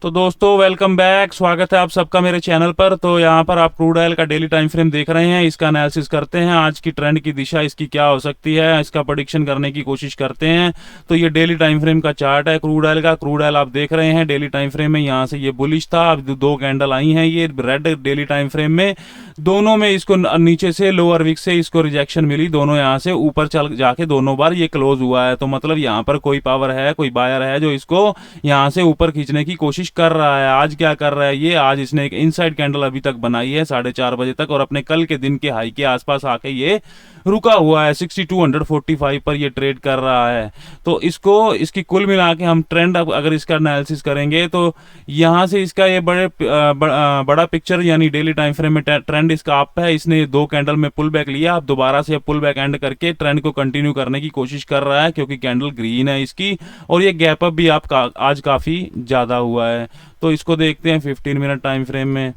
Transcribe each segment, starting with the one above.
तो दोस्तों welcome back, स्वागत है आप सबका मेरे चैनल पर। तो यहाँ पर आप क्रूड ऑयल का डेली टाइम फ्रेम देख रहे हैं। इसका एनालिसिस करते हैं, आज की ट्रेंड की दिशा इसकी क्या हो सकती है, इसका प्रेडिक्शन करने की कोशिश करते हैं। तो ये डेली टाइम फ्रेम का चार्ट है क्रूड ऑयल का। क्रूड ऑयल आप देख रहे हैं डेली टाइम फ्रेम में, यहाँ से ये बुलिश था, अब दो कैंडल आई हैं ये रेड डेली टाइम फ्रेम में। दोनों में इसको नीचे से लोअर विक से इसको रिजेक्शन मिली, दोनों यहाँ से ऊपर चल जाके दोनों बार ये क्लोज हुआ है। तो मतलब यहाँ पर कोई पावर है, कोई बायर है जो इसको यहाँ से ऊपर खींचने की कोशिश कर रहा है। आज क्या कर रहा है ये, आज इसने एक इनसाइड कैंडल अभी तक बनाई है 4:30 बजे तक, और अपने कल के दिन के हाई के आसपास आके ये रुका हुआ है। 6245 पर ये ट्रेड कर रहा है। तो इसको इसकी कुल मिला के हम ट्रेंड अगर इसका एनालिसिस करेंगे तो यहाँ से इसका ये बड़ा पिक्चर यानी डेली टाइम फ्रेम में ट्रेंड इसका अप है। इसने दो कैंडल में पुल बैक लिया, अब दोबारा से पुल बैक एंड करके ट्रेंड को कंटिन्यू करने की कोशिश कर रहा है, क्योंकि कैंडल ग्रीन है इसकी, और ये गैप अप भी आप आज काफी ज्यादा हुआ है। तो इसको देखते हैं 15 मिनट टाइम फ्रेम में।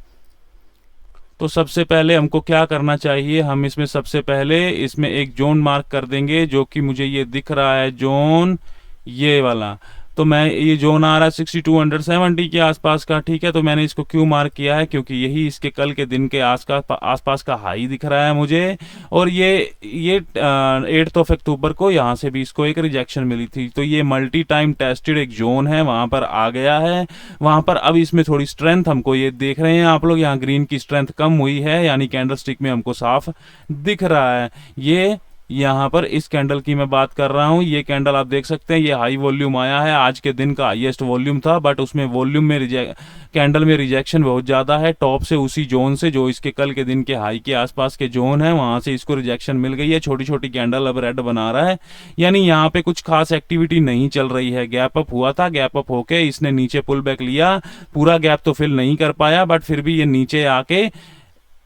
तो सबसे पहले हमको क्या करना चाहिए, हम इसमें सबसे पहले इसमें एक जोन मार्क कर देंगे, जो कि मुझे ये दिख रहा है जोन, ये वाला। तो मैं ये जोन आ रहा है 6270 के आसपास का, ठीक है। तो मैंने इसको क्यों मार्क किया है, क्योंकि यही इसके कल के दिन के आसपास का हाई दिख रहा है मुझे। और ये 8 अक्टूबर को यहाँ से भी इसको एक रिजेक्शन मिली थी। तो ये मल्टी टाइम टेस्टेड एक जोन है, वहां पर आ गया है। वहां पर अब इसमें थोड़ी स्ट्रेंथ हमको ये देख रहे हैं आप लोग, यहाँ ग्रीन की स्ट्रेंथ कम हुई है, यानी कैंडल स्टिक में हमको साफ दिख रहा है। ये यहाँ पर इस कैंडल की मैं बात कर रहा हूँ, ये कैंडल आप देख सकते हैं, ये हाई वॉल्यूम आया है, आज के दिन का हाईएस्ट वॉल्यूम था, बट उसमें वॉल्यूम में कैंडल में रिजेक्शन बहुत ज़्यादा है। टॉप से उसी जोन से जो इसके कल के दिन के हाई के आसपास के जोन है, वहाँ से इसको रिजेक्शन मिल गई है। छोटी छोटी कैंडल अब रेड बना रहा है, यानी यहाँ पे कुछ खास एक्टिविटी नहीं चल रही है। गैप अप हुआ था, गैप अप होके इसने नीचे पुल बैक लिया, पूरा गैप तो फिल नहीं कर पाया, बट फिर भी ये नीचे आके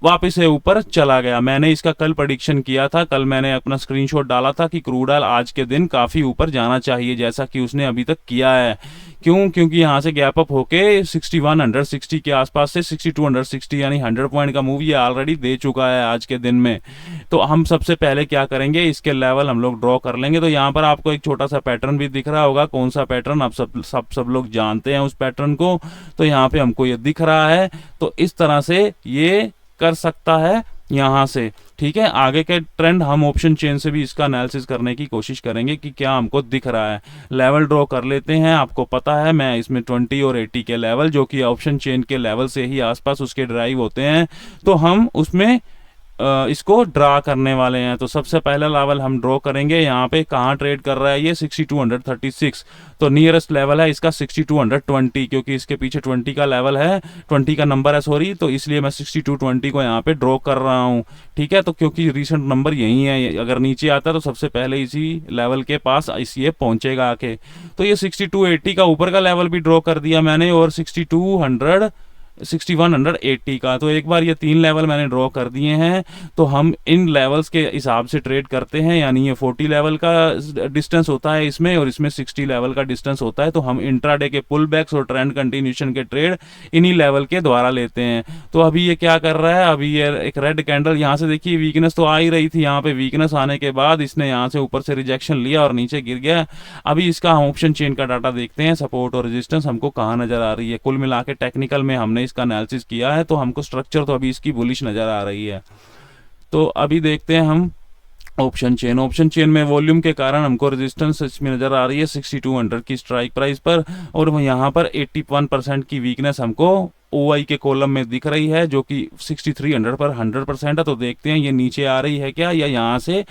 वापस से ऊपर चला गया। मैंने इसका कल प्रेडिक्शन किया था, कल मैंने अपना स्क्रीनशॉट डाला था कि क्रूड ऑयल आज के दिन काफी ऊपर जाना चाहिए, जैसा कि उसने अभी तक किया है। क्यों? क्योंकि यहाँ से गैप अप होके 6160 के आसपास से 6260 यानी 100 पॉइंट का मूव ये ऑलरेडी दे चुका है आज के दिन में। तो हम सबसे पहले क्या करेंगे, इसके लेवल हम लोग ड्रॉ कर लेंगे। तो यहाँ पर आपको एक छोटा सा पैटर्न भी दिख रहा होगा, कौन सा पैटर्न, आप सब लोग जानते हैं उस पैटर्न को। तो यहाँ पे हमको ये दिख रहा है, तो इस तरह से ये कर सकता है यहां से, ठीक है। आगे के ट्रेंड हम ऑप्शन चेन से भी इसका एनालिसिस करने की कोशिश करेंगे कि क्या हमको दिख रहा है। लेवल ड्रॉ कर लेते हैं। आपको पता है मैं इसमें 20 और 80 के लेवल, जो कि ऑप्शन चेन के लेवल से ही आसपास उसके ड्राइव होते हैं, तो हम उसमें इसको ड्रा करने वाले हैं। तो सबसे पहला लेवल हम ड्रॉ करेंगे, यहाँ पे कहाँ ट्रेड कर रहा है ये 6236, तो नियरेस्ट लेवल है इसका 6220, क्योंकि इसके पीछे 20 का लेवल है, 20 का नंबर है सॉरी, तो इसलिए मैं 6220 को यहाँ पे ड्रॉ कर रहा हूँ, ठीक है। तो क्योंकि रिसेंट नंबर यही है, अगर नीचे आता है तो सबसे पहले इसी लेवल के पास ये पहुंचेगा आके। तो ये 6280 का ऊपर का लेवल भी ड्रॉ कर दिया मैंने, और 6180 का। तो एक बार ये तीन लेवल मैंने ड्रॉ कर दिए हैं। तो हम इन लेवल्स के हिसाब से ट्रेड करते हैं, यानी ये 40 लेवल का डिस्टेंस होता है इसमें, और इसमें 60 लेवल का डिस्टेंस होता है। तो हम इंट्राडे के पुल बैक्स और ट्रेंड कंटिन्यूशन के ट्रेड इन्हीं लेवल के द्वारा लेते हैं। तो अभी ये क्या कर रहा है, अभी ये एक रेड कैंडल, यहाँ से देखिए वीकनेस तो आ ही रही थी, यहाँ पे वीकनेस आने के बाद इसने यहाँ से ऊपर से रिजेक्शन लिया और नीचे गिर गया। अभी इसका हम ऑप्शन चेन का डाटा देखते हैं, सपोर्ट और रेजिस्टेंस हमको कहाँ नजर आ रही है। कुल मिला के टेक्निकल में हमने इसका एनालिसिस किया है, तो हमको स्ट्रक्चर तो अभी इसकी बुलिश नजर आ रही है। तो अभी देखते हैं हम ऑप्शन चेन में वॉल्यूम के कारण हमको रेजिस्टेंस इसमें नजर आ रही है 6200 की स्ट्राइक प्राइस पर, और यहाँ पर 81% की वीकनेस हमको OI के कॉलम में दिख रही है, जो कि 6300 पर 100% है। तो देखते हैं ये नीचे आ रही है क्या, या यहाँ से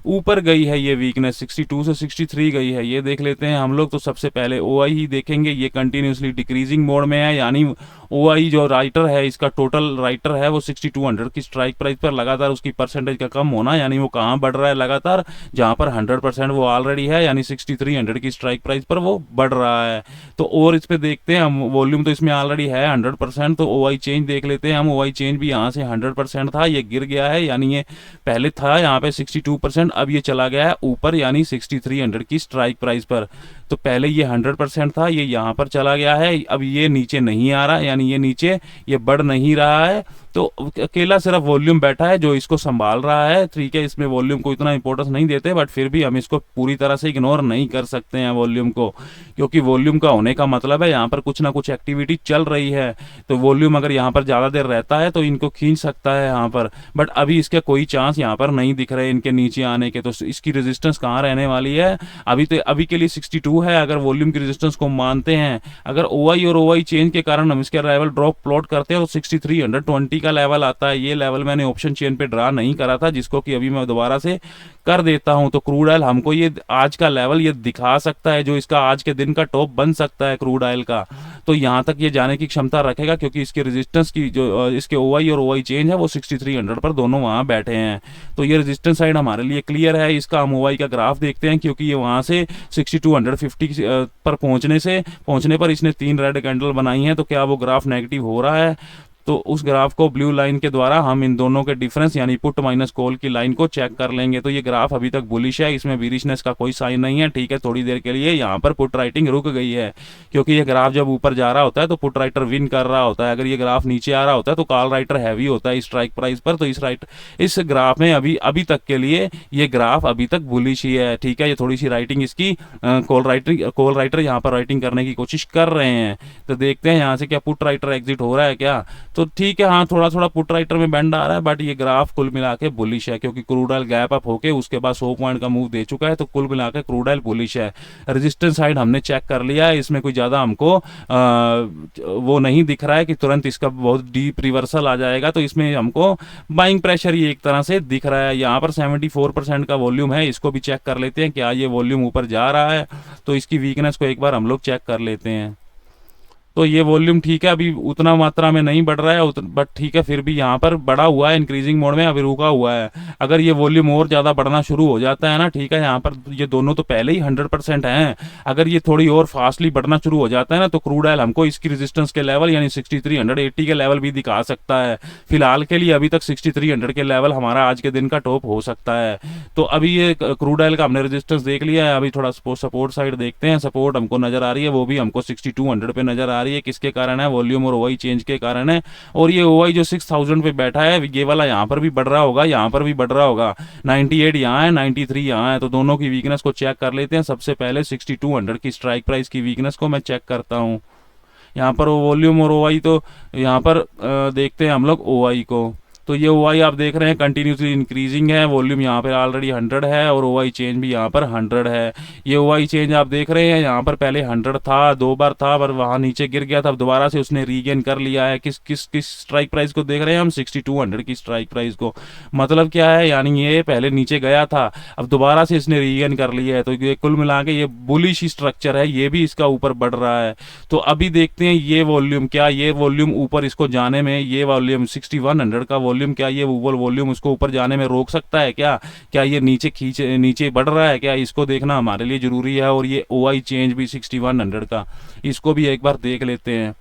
ऊपर गई है ये वीकनेस, 62 से 63 गई है, ये देख लेते हैं हम लोग। तो सबसे पहले OI ही देखेंगे, ये कंटिन्यूसली डिक्रीजिंग मोड में है, यानी OI जो राइटर है, इसका टोटल राइटर है वो 6200 की स्ट्राइक प्राइस पर लगातार उसकी परसेंटेज का कम होना, यानी वो कहाँ बढ़ रहा है लगातार, जहां पर 100% वो ऑलरेडी है, यानी 6300 की स्ट्राइक प्राइस पर वो बढ़ रहा है। तो और इस पे देखते हैं हम, वॉल्यूम तो इसमें ऑलरेडी है 100%, तो OI चेंज देख लेते हैं हम। OI चेंज भी यहाँ से 100% था, ये गिर गया है, यानी ये पहले था यहाँ पे 62%, अब ये चला गया है ऊपर, यानी 6300 की स्ट्राइक प्राइस पर। तो पहले ये 100% था, ये यहाँ पर चला गया है, अब ये नीचे नहीं आ रहा, यानी ये नीचे ये बढ़ नहीं रहा है। तो अकेला सिर्फ वॉल्यूम बैठा है जो इसको संभाल रहा है, ठीक है। इसमें वॉल्यूम को इतना इंपॉर्टेंस नहीं देते, बट फिर भी हम इसको पूरी तरह से इग्नोर नहीं कर सकते हैं वॉल्यूम को, क्योंकि वॉल्यूम का होने का मतलब है यहाँ पर कुछ ना कुछ एक्टिविटी चल रही है। तो वॉल्यूम अगर यहाँ पर ज़्यादा देर रहता है तो इनको खींच सकता है यहाँ पर, बट अभी इसके कोई चांस यहाँ पर नहीं दिख रहे इनके नीचे आने के। तो इसकी रेजिस्टेंस कहाँ रहने वाली है अभी, तो अभी के लिए 62 है अगर वॉल्यूम की रेजिस्टेंस को मानते हैं। अगर OI और OI चेंज के कारण हम इसके लेवल ड्रॉप प्लॉट करते हैं तो 6320 का लेवल आता है। ये लेवल मैंने ऑप्शन चेन पे ड्रा नहीं करा था, जिसको कि अभी मैं दोबारा से कर देता हूं। तो क्रूड ऑयल हमको ये आज का लेवल ये दिखा सकता है, जो इसका आज के दिन का टॉप बन सकता है क्रूड ऑयल का। तो यहां तक ये जाने की क्षमता रखेगा, क्योंकि इसकी रेजिस्टेंस की जो इसके OI और OI चेंज है वो 6300 पर दोनों वहां बैठे हैं। तो ये रेजिस्टेंस साइड हमारे लिए क्लियर है। इसका हम OI का ग्राफ देखते हैं, क्योंकि ये वहां से 6250 पर पहुंचने पर इसने 3 रेड कैंडल बनाई हैं। तो क्या वो ग्राफ नेगेटिव हो रहा है? तो उस ग्राफ को ब्लू लाइन के द्वारा हम इन दोनों के डिफरेंस यानी पुट माइनस कॉल की लाइन को चेक कर लेंगे। तो ये ग्राफ अभी तक बुलिश है, इसमें बीरिशनेस का कोई साइन नहीं है, ठीक है। थोड़ी देर के लिए यहाँ पर पुट राइटिंग रुक गई है, क्योंकि ये ग्राफ जब ऊपर जा रहा होता है तो पुट राइटर विन कर रहा होता है। अगर ये ग्राफ नीचे आ रहा होता है तो कॉल राइटर हैवी होता है स्ट्राइक प्राइस पर। तो इस ग्राफ में अभी तक के लिए ये ग्राफ अभी तक बुलिश ही है, ठीक है। ये थोड़ी सी राइटिंग इसकी कॉल राइटर यहाँ पर राइटिंग करने की कोशिश कर रहे हैं। तो देखते हैं यहाँ से क्या पुट राइटर एग्जिट हो रहा है क्या। तो ठीक है, हाँ थोड़ा थोड़ा पुट राइटर में बेंड आ रहा है, बट ये ग्राफ कुल मिला के बुलिश है, क्योंकि क्रूड ऑयल गैप अप होके उसके बाद 100 पॉइंट का मूव दे चुका है। तो कुल मिला के क्रूड ऑयल बुलिश है। रेजिस्टेंस साइड हमने चेक कर लिया है, इसमें कोई ज़्यादा हमको वो नहीं दिख रहा है कि तुरंत इसका बहुत डीप रिवर्सल आ जाएगा। तो इसमें हमको बाइंग प्रेशर ये एक तरह से दिख रहा है। यहाँ पर 74% का वॉल्यूम है, इसको भी चेक कर लेते हैं क्या ये वॉल्यूम ऊपर जा रहा है। तो इसकी वीकनेस को एक बार हम लोग चेक कर लेते हैं। तो ये वॉल्यूम ठीक है, अभी उतना मात्रा में नहीं बढ़ रहा है, बट ठीक है फिर भी यहाँ पर बढ़ा हुआ है इंक्रीजिंग मोड में, अभी रुका हुआ है। अगर ये वॉल्यूम और ज़्यादा बढ़ना शुरू हो जाता है ना, ठीक है, यहाँ पर ये दोनों तो पहले ही 100% हैं। अगर ये थोड़ी और फास्टली बढ़ना शुरू हो जाता है ना, तो क्रूड ऑयल हमको इसकी रेजिस्टेंस के लेवल यानी 6380 के लेवल भी दिखा सकता है। फिलहाल के लिए अभी तक 6300 के लेवल हमारा आज के दिन का टॉप हो सकता है। तो अभी ये क्रूड ऑयल का हमने रेजिस्टेंस देख लिया है, अभी थोड़ा सपोर्ट साइड देखते हैं। सपोर्ट हमको नजर आ रही है, वो भी हमको 6200 पे नजर आ रही है। ये किसके कारण है? वॉल्यूम और OI चेंज के कारण है। और ये OI जो 6000 पे बैठा है, ये वाला यहाँ पर भी बढ़ रहा होगा, यहाँ पर भी बढ़ रहा होगा। 98 यहाँ है, 93 यहाँ है। तो दोनों की वीकनेस को चेक कर लेते हैं। सबसे पहले 6200 की स्ट्राइक प्राइस की वीकनेस को मैं चेक करता हूँ। यहाँ पर वॉल्यूम और OI, तो यहाँ पर देखते हैं हम लोग OI को। तो ये OI आप देख रहे हैं कंटिन्यूसली इंक्रीजिंग है, वॉल्यूम यहाँ पर ऑलरेडी 100 है और OI चेंज भी यहाँ पर 100 है। ये OI चेंज आप देख रहे हैं, यहाँ पर पहले 100 था, 2 बार था, पर वहाँ नीचे गिर गया था, अब दोबारा से उसने रीगेन कर लिया है। किस स्ट्राइक प्राइस को देख रहे हैं हम? 6200 की स्ट्राइक प्राइस को। मतलब क्या है, यानी ये पहले नीचे गया था, अब दोबारा से इसने रीगेन कर लिया है। तो ये कुल मिला के ये बुलिश स्ट्रक्चर है, ये भी इसका ऊपर बढ़ रहा है। तो अभी देखते हैं ये वॉल्यूम, क्या ये वॉल्यूम ऊपर इसको जाने में, ये वॉल्यूम 6100 का वॉल्यूम, क्या ये वॉल्यूम उसको ऊपर जाने में रोक सकता है क्या ये नीचे बढ़ रहा है क्या? इसको देखना हमारे लिए जरूरी है। और ये OI चेंज भी 6100 का, इसको भी एक बार देख लेते हैं।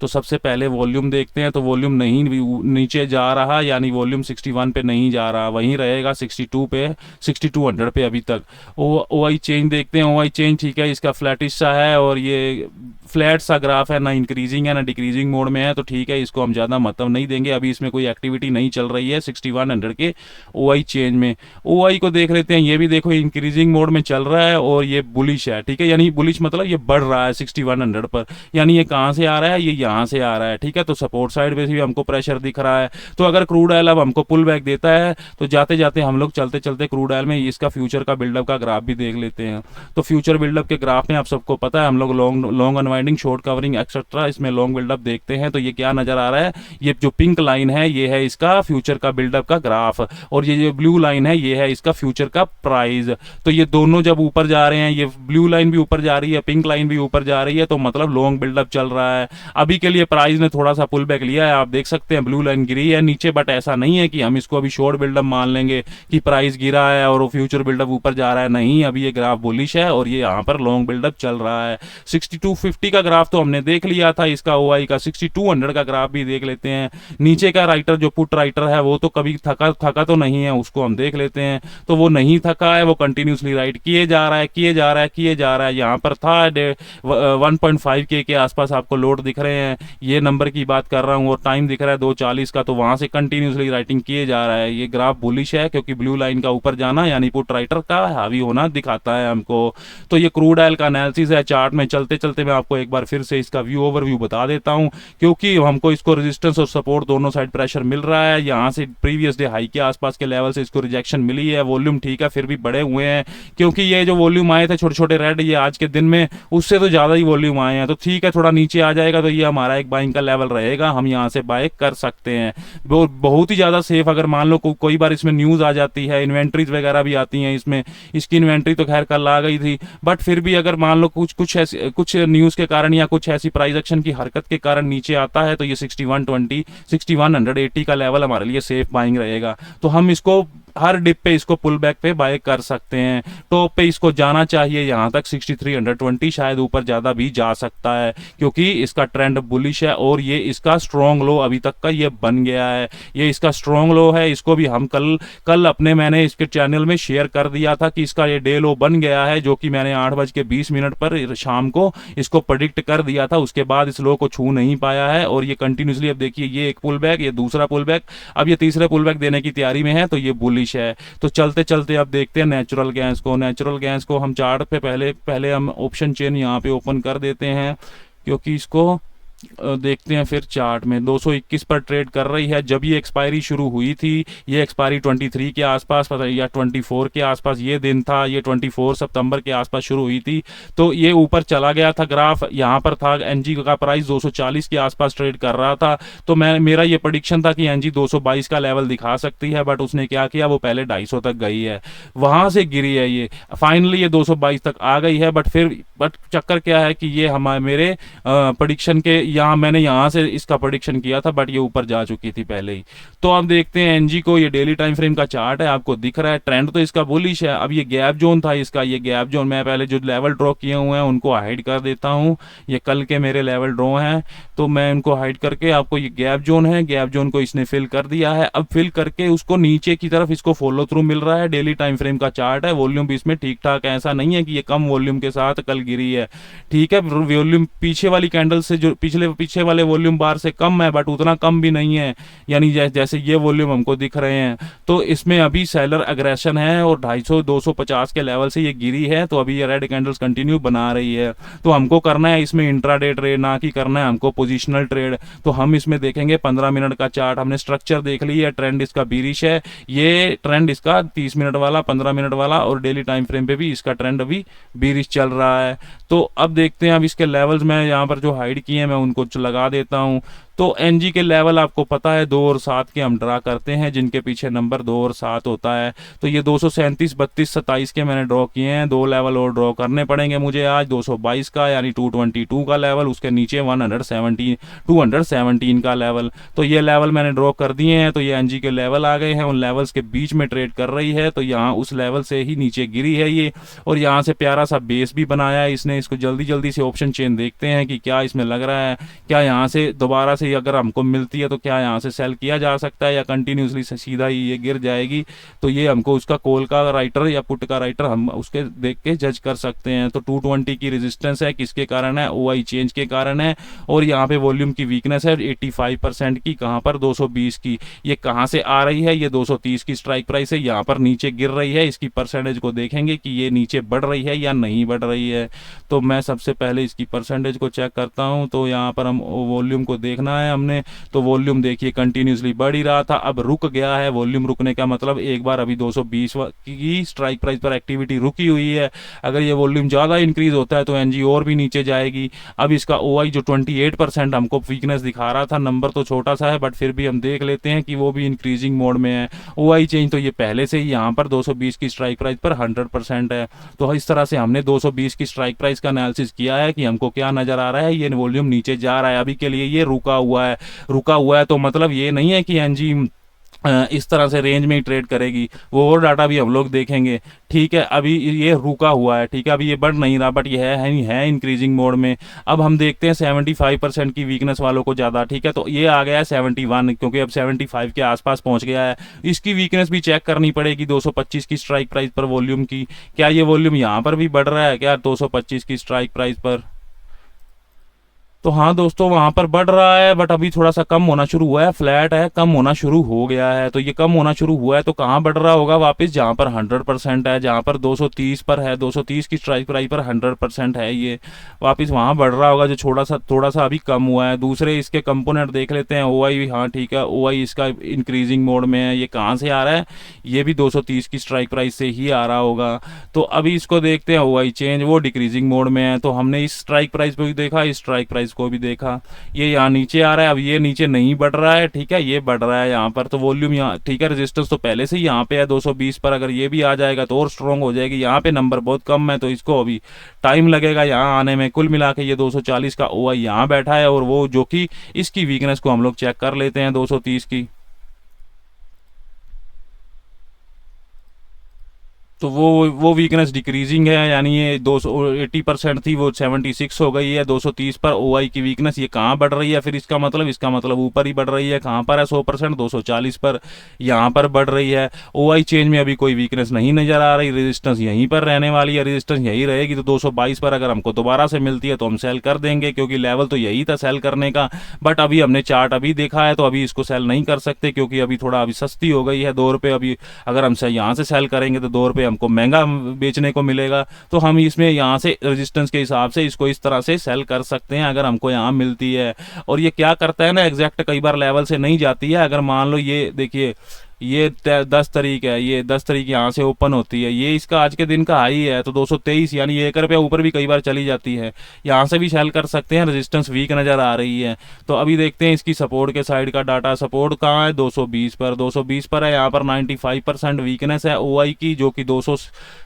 तो सबसे पहले वॉल्यूम देखते हैं। तो वॉल्यूम नहीं नीचे जा रहा, यानी वॉल्यूम 61 पे नहीं जा रहा, वहीं रहेगा 62 पे, 6200 पे अभी तक। OI चेंज देखते हैं। OI चेंज ठीक है, इसका फ्लैटिश सा है और ये फ्लैट सा ग्राफ है, ना इंक्रीजिंग है ना डिक्रीजिंग मोड में है। तो ठीक है, इसको हम ज़्यादा महत्व नहीं देंगे, अभी इसमें कोई एक्टिविटी नहीं चल रही है 6100 के OI चेंज में। OI को देख लेते हैं, ये भी देखो इंक्रीजिंग मोड में चल रहा है और ये बुलिश है, ठीक है। यानी बुलिश मतलब ये बढ़ रहा है 6100 पर, यानी ये कहाँ से आ रहा है? ये यहाँ से आ रहा है, ठीक है। तो सपोर्ट साइड पे भी हमको प्रेशर दिख रहा है। तो अगर क्रूड ऑयल अब हमको पुल बैक देता है, तो जाते जाते हम लोग चलते चलते क्रूड ऑयल में इसका फ्यूचर का बिल्डअप का ग्राफ भी देख लेते हैं। तो फ्यूचर बिल्डअप के ग्राफ में आप सबको पता है, हम लोग long unwinding, short covering etcetera, इसमें लॉन्ग बिल्डअप देखते हैं। तो ये क्या नजर आ रहा है? ये जो पिंक लाइन है ये है इसका फ्यूचर का बिल्डअप का ग्राफ, और ये जो ब्लू लाइन है ये है इसका फ्यूचर का प्राइस। तो ये दोनों जब ऊपर जा रहे हैं, ये ब्लू लाइन भी ऊपर जा रही है, पिंक लाइन भी ऊपर जा रही है, तो मतलब लॉन्ग बिल्डअप चल रहा है। अभी के लिए प्राइस ने थोड़ा सा पुल बैक लिया है, आप देख सकते हैं ब्लू लाइन गिरी है नीचे, बट ऐसा नहीं है कि हम इसको अभी शॉर्ट बिल्डअप मान लेंगे कि प्राइस गिरा है और फ्यूचर बिल्डअप ऊपर जा रहा है। नहीं, अभी ये ग्राफ बुलिश है और ये यहाँ पर लॉन्ग बिल्डअप चल रहा है। 6250 का ग्राफ तो हमने देख लिया था, इसका OI का 6200 का ग्राफ भी देख लेते हैं। नीचे का राइटर जो पुट राइटर है वो तो कभी थका तो नहीं है, उसको हम देख लेते हैं। तो वो नहीं थका है, वो कंटिन्यूसली राइट किए जा रहा है। यहाँ पर था 1.5K के आसपास आपको लोड दिख रहे हैं, ये नंबर की बात कर रहा हूँ, और टाइम दिख रहा है 2:40 का, तो वहाँ से कंटिन्यूसली राइटिंग किए जा रहा है। ये ग्राफ बुलिश है क्योंकि ब्लू लाइन का ऊपर जाना यानी पुट राइटर का हावी होना दिखाता है हमको। तो ये क्रूड ऑयल का एनालिसिस है। चार्ट में चलते चलते मैं आपको एक बार फिर से इसका ओवरव्यू बता देता हूँ, क्योंकि हमको इसको रेजिस्टेंस और सपोर्ट दोनों साइड प्रेशर मिल रहा है। यहाँ से प्रीवियस डे हाई के आसपास के लेवल से इसको रिजेक्शन मिली है। वॉल्यूम ठीक है, फिर भी बड़े हुए हैं, क्योंकि ये जो वॉल्यूम आए थे छोटे छोटे रेड, ये आज के दिन में उससे तो ज़्यादा ही वॉल्यूम आए हैं। तो ठीक है, थोड़ा नीचे आ जाएगा तो ये हमारा एक बाइंग का लेवल रहेगा, हम यहाँ से बाय कर सकते हैं। वो बहुत ही ज़्यादा सेफ। अगर मान लो कोई बार इसमें न्यूज़ आ जाती है, इन्वेंट्रीज वगैरह भी आती हैं इसमें, इसकी इन्वेंट्री तो खैर कल आ गई थी, बट फिर भी अगर मान लो कुछ न्यूज़ के कारण या कुछ ऐसी प्राइस एक्शन की हरकत के कारण नीचे आता है, तो ये 6120 6180 का लेवल हमारे लिए सेफ बाइंग रहेगा। तो हम इसको हर डिप पे इसको पुल बैक पे बाय कर सकते हैं। टॉप पे इसको जाना चाहिए यहाँ तक 6320, शायद ऊपर ज़्यादा भी जा सकता है, क्योंकि इसका ट्रेंड बुलिश है और ये इसका स्ट्रॉन्ग लो अभी तक का ये बन गया है। ये इसका स्ट्रॉन्ग लो है। इसको भी हम कल मैंने इसके चैनल में शेयर कर दिया था कि इसका ये डे लो बन गया है, जो कि मैंने 8:20 पर शाम को इसको प्रेडिक्ट कर दिया था। उसके बाद इस लो को छू नहीं पाया है और ये कंटिन्यूसली, अब देखिए ये एक पुल बैक, ये दूसरा पुल बैक, अब ये तीसरे पुल बैक देने की तैयारी में है, तो ये बुलिश है। तो चलते चलते अब देखते हैं नेचुरल गैस को हम चार्ट पे पहले हम ऑप्शन चेन यहाँ पे ओपन कर देते हैं, क्योंकि इसको देखते हैं फिर चार्ट में 221 पर ट्रेड कर रही है। जब ये एक्सपायरी शुरू हुई थी, ये एक्सपायरी 23 के आसपास या 24 के आसपास ये दिन था, ये 24 सितंबर के आसपास शुरू हुई थी, तो ये ऊपर चला गया था। ग्राफ यहाँ पर था, एनजी का प्राइस 240 के आसपास ट्रेड कर रहा था, तो मेरा ये प्रेडिक्शन था कि एनजी 222 का लेवल दिखा सकती है, बट उसने क्या किया, वो पहले 250 तक गई है, वहां से गिरी है, ये फाइनली ये 222 तक आ गई है। बट चक्कर क्या है कि ये मेरे प्रेडिक्शन के मैंने यहाँ से इसका प्रेडिक्शन किया था, बट ये ऊपर जा चुकी थी पहले ही। तो अब देखते हैं एनजी को। ये डेली टाइम फ्रेम का चार्ट है, आपको दिख रहा है, ट्रेंड तो इसका बुलिश है। अब ये गैप जोन था इसका, ये गैप जोन मैं पहले जो लेवल ड्रॉ किए हुए हैं उनको हाइड कर देता हूँ। ये कल के मेरे लेवल ड्रॉ हैं, तो मैं उनको हाइड करके आपको, ये गैप जोन है, गैप जोन को इसने फिल कर दिया है। अब फिल करके उसको नीचे की तरफ इसको फॉलो थ्रू मिल रहा है। डेली टाइम फ्रेम का चार्ट है, वॉल्यूम भी इसमें ठीक ठाक है, ऐसा नहीं है कि ये कम वॉल्यूम के साथ कल गिरी है, ठीक है। वॉल्यूम पीछे वाली कैंडल से जो पीछे वाले वॉल्यूम बार से कम है, बट उतना कम भी नहीं है, यानी जैसे ये वॉल्यूम हमको दिख रहे हैं। तो इसमें अभी सेलर अग्रेशन है और 250 250 के लेवल से ये गिरी है, तो अभी ये रेड कैंडल्स कंटिन्यू बना रही है। तो हमको करना है इसमें इंट्राडे ट्रेड, ना कि करना है हमको पोजिशनल ट्रेड। तो हम इसमें देखेंगे 15 मिनट का चार्ट, हमने स्ट्रक्चर देख लिया है, ट्रेंड इसका बीरिश है, ये ट्रेंड इसका 30 मिनट वाला, 15 मिनट वाला, और डेली टाइम फ्रेम पे भी इसका ट्रेंड अभी बीरिश चल रहा है। तो अब देखते हैं, अब इसके लेवल्स मैं यहाँ पर जो हाइड किए हैं मैं उनको लगा देता हूँ। तो एनजी के लेवल आपको पता है 2 और 7 के हम ड्रा करते हैं, जिनके पीछे नंबर 2 और 7 होता है। तो ये 237 32 27 के मैंने ड्रॉ किए हैं, 2 लेवल और ड्रॉ करने पड़ेंगे मुझे आज। 222 का यानी 222 का लेवल, उसके नीचे 217 का लेवल। तो ये लेवल मैंने ड्रॉ कर दिए हैं। तो ये एनजी के लेवल आ गए हैं, उन लेवल्स के बीच में ट्रेड कर रही है। तो यहाँ उस लेवल से ही नीचे गिरी है ये, और यहाँ से प्यारा सा बेस भी बनाया है इसने। इसको जल्दी से ऑप्शन चेन देखते हैं कि क्या इसमें लग रहा है, क्या यहाँ से दोबारा से अगर हमको मिलती है तो क्या यहाँ से सेल किया जा सकता है, या कंटिन्यूसली सीधा ही ये गिर जाएगी। तो ये हमको उसका कॉल का राइटर या पुट का राइटर हम उसके देख के जज कर सकते हैं। तो 220 की रेजिस्टेंस है, किसके कारण है, ओआई चेंज के कारण है। और यहाँ पे वॉल्यूम की वीकनेस है 85% की, कहाँ पर 220 की। ये कहाँ से आ रही है, ये 230 की स्ट्राइक प्राइस है, यहाँ पर नीचे गिर रही है। इसकी परसेंटेज को देखेंगे कि ये नीचे बढ़ रही है या नहीं बढ़ रही है। तो मैं सबसे पहले इसकी परसेंटेज को चेक करता हूँ। तो यहाँ पर हम वॉल्यूम को देखना है हमने। तो वॉल्यूम देखिए कंटिन्यूसली बढ़ ही रहा था, अब रुक गया है। वॉल्यूम रुकने का मतलब एक बार अभी 220 की स्ट्राइक प्राइस पर एक्टिविटी रुकी हुई है। अगर ये वॉल्यूम ज़्यादा इंक्रीज होता है तो एनजी और भी नीचे जाएगी। अब इसका ओआई जो 28% हमको वीकनेस दिखा रहा था, नंबर तो छोटा सा है बट फिर भी हम देख लेते हैं कि वो भी इंक्रीजिंग मोड में है। ओआई चेंज तो ये पहले से ही यहाँ पर 220 की स्ट्राइक प्राइस पर 100% है। तो इस तरह से हमने 220 की स्ट्राइक प्राइस का एनालिसिस किया है कि हमको क्या नजर आ रहा है, ये वॉल्यूम नीचे जा रहा है। अभी के लिए ये रुका हुआ है तो मतलब ये नहीं है कि एनजी इस तरह से रेंज में ही ट्रेड करेगी, वो और डाटा भी हम लोग देखेंगे, ठीक है। अभी ये रुका हुआ है, ठीक है, अभी ये बढ़ नहीं रहा बट ये है इंक्रीजिंग मोड में। अब हम देखते हैं 75% की वीकनेस वालों को ज़्यादा, ठीक है। तो ये आ गया है 71, क्योंकि अब 75 के आसपास पहुंच गया है। इसकी वीकनेस भी चेक करनी पड़ेगी 225 की स्ट्राइक प्राइस पर वॉल्यूम की। क्या ये वॉल्यूम यहाँ पर भी बढ़ रहा है क्या 225 की स्ट्राइक प्राइस पर? तो हाँ दोस्तों, वहाँ पर बढ़ रहा है बट अभी थोड़ा सा कम होना शुरू हुआ है, फ्लैट है, कम होना शुरू हो गया है। तो ये कम होना शुरू हुआ है तो कहाँ बढ़ रहा होगा वापस, जहाँ पर 100% है, जहाँ पर 230 पर है, 230 की स्ट्राइक प्राइस पर 100% है, ये वापस वहाँ बढ़ रहा होगा जो थोड़ा सा अभी कम हुआ है। दूसरे इसके कंपोनेंट देख लेते हैं। ओआई भी, हाँ ठीक है, ओआई इसका इंक्रीजिंग मोड में है। ये कहाँ से आ रहा है, ये भी 230 की स्ट्राइक प्राइस से ही आ रहा होगा। तो अभी इसको देखते हैं, ओआई चेंज, वो डिक्रीजिंग मोड में है। तो हमने इस स्ट्राइक प्राइस को भी देखा, इस स्ट्राइक प्राइस को भी देखा, ये यहाँ नीचे आ रहा है। अब ये नीचे नहीं बढ़ रहा है, ठीक है, ये बढ़ रहा है यहाँ पर। तो वॉल्यूम यहाँ, ठीक है, रेजिस्टेंस तो पहले से ही यहाँ पे है 220 पर, अगर ये भी आ जाएगा तो और स्ट्रॉन्ग हो जाएगी। यहाँ पे नंबर बहुत कम है तो इसको अभी टाइम लगेगा यहाँ आने में। कुल मिला के ये 240 का ओआई यहाँ बैठा है, और वो जो कि इसकी वीकनेस को हम लोग चेक कर लेते हैं 230 की। तो वो वीकनेस डिक्रीजिंग है, यानी ये 280% थी, वो 76 हो गई है 230 पर ओआई की वीकनेस। ये कहाँ बढ़ रही है फिर, इसका मतलब ऊपर ही बढ़ रही है। कहाँ पर है, 100%, 240 पर यहाँ पर बढ़ रही है। ओआई चेंज में अभी कोई वीकनेस नहीं नजर आ रही, रेजिस्टेंस यहीं पर रहने वाली है, रेजिस्टेंस यही रहेगी। तो 222 पर अगर हमको दोबारा से मिलती है तो हम सेल कर देंगे, क्योंकि लेवल तो यही था सेल करने का। बट अभी हमने चार्ट अभी देखा है तो अभी इसको सेल नहीं कर सकते, क्योंकि अभी थोड़ा अभी सस्ती हो गई है, 2 रुपये। अभी अगर हम यहाँ से सेल करेंगे तो 2 रुपये हमको महंगा बेचने को मिलेगा। तो हम इसमें यहाँ से रेजिस्टेंस के हिसाब से इसको इस तरह से सेल कर सकते हैं अगर हमको यहाँ मिलती है। और ये क्या करता है ना, एग्जैक्ट कई बार लेवल से नहीं जाती है। अगर मान लो ये देखिए, ये 10 तारीख है, ये 10 तारीख यहाँ से ओपन होती है, ये इसका आज के दिन का हाई है, तो 223, यानी 1 रुपया ऊपर भी कई बार चली जाती है। यहाँ से भी सेल कर सकते हैं, रेजिस्टेंस वीक नज़र आ रही है। तो अभी देखते हैं इसकी सपोर्ट के साइड का डाटा। सपोर्ट कहाँ है, 220 पर, 220 पर है। यहाँ पर 95% वीकनेस है ओआई की, जो कि 200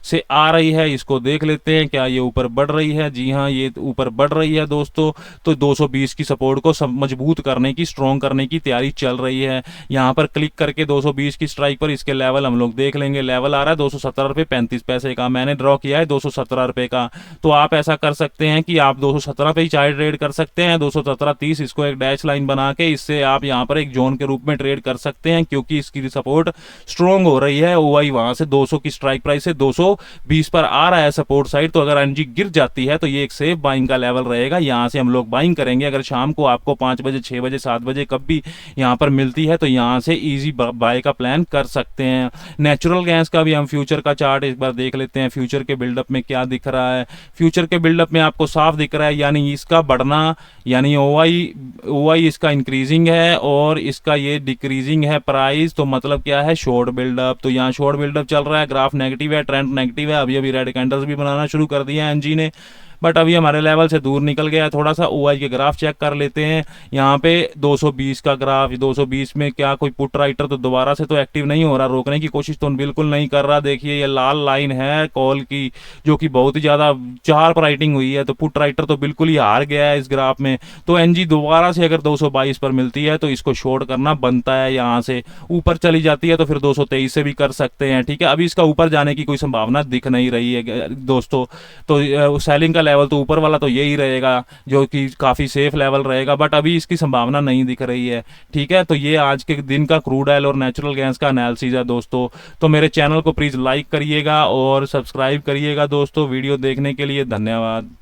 से आ रही है। इसको देख लेते हैं, क्या ये ऊपर बढ़ रही है। जी हाँ, ये ऊपर बढ़ रही है दोस्तों। तो 220 की सपोर्ट को मजबूत करने की, स्ट्रॉन्ग करने की तैयारी चल रही है। यहाँ पर क्लिक करके 220 की स्ट्राइक पर इसके लेवल हम लोग देख लेंगे। लेवल आ रहा है 217 रुपये 35 पैसे का, मैंने ड्रॉ किया है 217 रुपये का। तो आप ऐसा कर सकते हैं कि आप 217 पे ही चाहे ट्रेड कर सकते हैं, 217.30 इसको एक डैश लाइन बना के, इससे आप यहाँ पर एक जोन के रूप में ट्रेड कर सकते हैं, क्योंकि इसकी सपोर्ट स्ट्रॉन्ग हो रही है। ओआई वहां से 200 की स्ट्राइक प्राइस से 220 पर आ रहा है सपोर्ट साइड। तो अगर एनजी गिर जाती है तो ये एक सेफ बाइंग का लेवल रहेगा, यहाँ से हम लोग बाइंग करेंगे। अगर शाम को आपको 5 बजे, 6 बजे, 7 बजे कब भी यहाँ पर मिलती है तो यहाँ से इजी बाय का प्लान कर सकते हैं। नेचुरल गैस का भी हम फ्यूचर का चार्ट एक बार देख लेते हैं, फ्यूचर के बिल्डअप में क्या दिख रहा है। फ्यूचर के बिल्डअप में आपको साफ दिख रहा है, यानी इसका बढ़ना, यानी ओआई इसका इंक्रीजिंग है और इसका ये डिक्रीजिंग है प्राइस। तो मतलब क्या है, शॉर्ट बिल्डअप। तो यहाँ शॉर्ट बिल्डअप चल रहा है, ग्राफ नेगेटिव है, ट्रेंड नेगेटिव है। अभी अभी रेड कैंडल्स भी बनाना शुरू कर दिया है एनजी ने, बट अभी हमारे लेवल से दूर निकल गया है थोड़ा सा। ओआई के ग्राफ चेक कर लेते हैं। यहाँ पे 220 का ग्राफ, 220 में क्या कोई पुट राइटर तो दोबारा से तो एक्टिव नहीं हो रहा, रोकने की कोशिश तो बिल्कुल नहीं कर रहा। देखिए ये लाल लाइन है कॉल की, जो कि बहुत ही ज़्यादा शार्प राइटिंग हुई है, तो पुट राइटर तो बिल्कुल ही हार गया है इस ग्राफ में। तो एनजी दोबारा से अगर 222 पर मिलती है तो इसको शॉर्ट करना बनता है। यहाँ से ऊपर चली जाती है तो फिर 223 से भी कर सकते हैं, ठीक है। अभी इसका ऊपर जाने की कोई संभावना दिख नहीं रही है दोस्तों। तो सेलिंग का लेवल तो ऊपर वाला तो यही रहेगा, जो कि काफ़ी सेफ लेवल रहेगा, बट अभी इसकी संभावना नहीं दिख रही है, ठीक है। तो ये आज के दिन का क्रूड ऑयल और नेचुरल गैस का एनालिसिस है दोस्तों। तो मेरे चैनल को प्लीज़ लाइक करिएगा और सब्सक्राइब करिएगा दोस्तों। वीडियो देखने के लिए धन्यवाद।